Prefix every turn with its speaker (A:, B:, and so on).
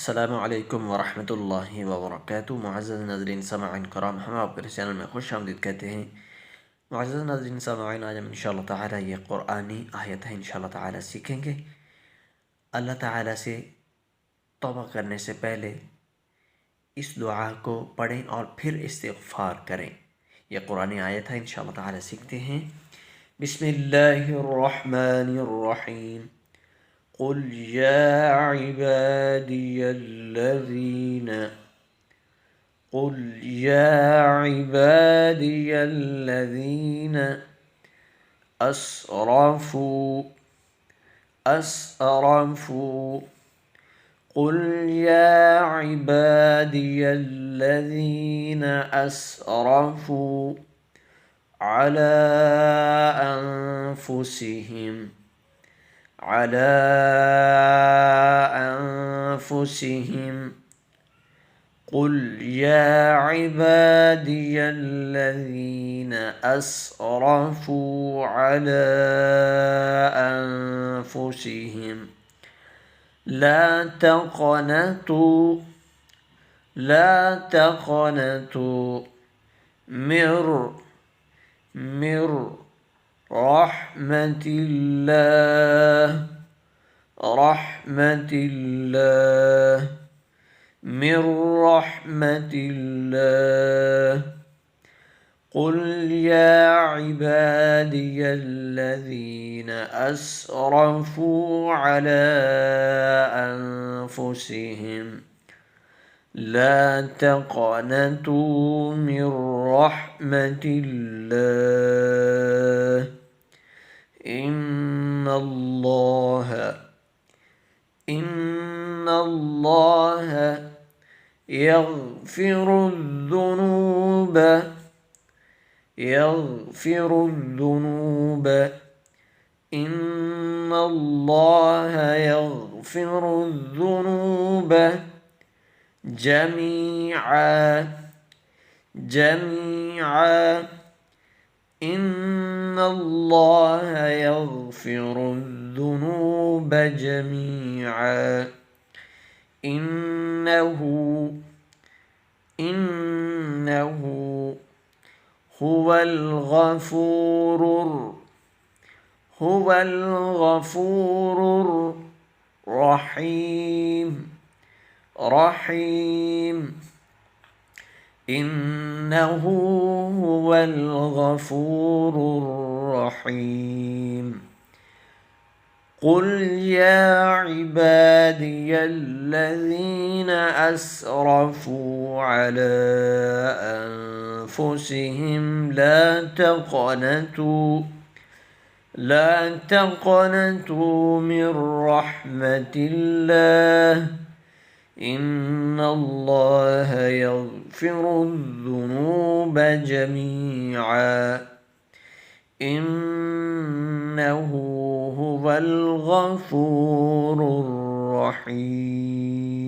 A: अस्सलामुअलैकुम वरहमतुल्लाहि वबरकातुहू। मुअज़्ज़ज़ नाज़रीन सामईन कराम, हम आपके चैनल में खुश आमदीद कहते हैं। मुअज़्ज़ज़ नाज़रीन सामईन, आज हम इंशाअल्लाह ताला ये क़ुरआनी आयत है इंशाअल्लाह ताला सीखेंगे। अल्लाह ताला से तौबा करने से पहले इस दुआ को पढ़ें और फिर इस्तिग़फ़ार करें। यह क़ुरआनी आयत है, इंशाअल्लाह ताला सीखते हैं। बिस्मिल्लाहिर्रहमानिर्रहीम। क़ुल या इबादियल्लज़ीन अस्रफ़ू قل يا عبادي الذين أسرفوا على أنفسهم قل يا عبادي الذين أسرفوا على أنفسهم لا تقنطوا من رحمة الله قل يا عبادي الذين أسرفوا على أنفسهم لا تقنطوا من رحمة الله إن الله يغفر الذنوب إن الله يغفر الذنوب جميعا إن الله يغفر الذنوب جميعا إنه هو الغفور الرحيم إنه هو الغفور الرحيم قل يا عبادي الذين أسرفوا على أنفسهم لا تقنطوا من رحمة الله إن الله يغفر الذنوب جميعا إنه هو الغفور الرحيم.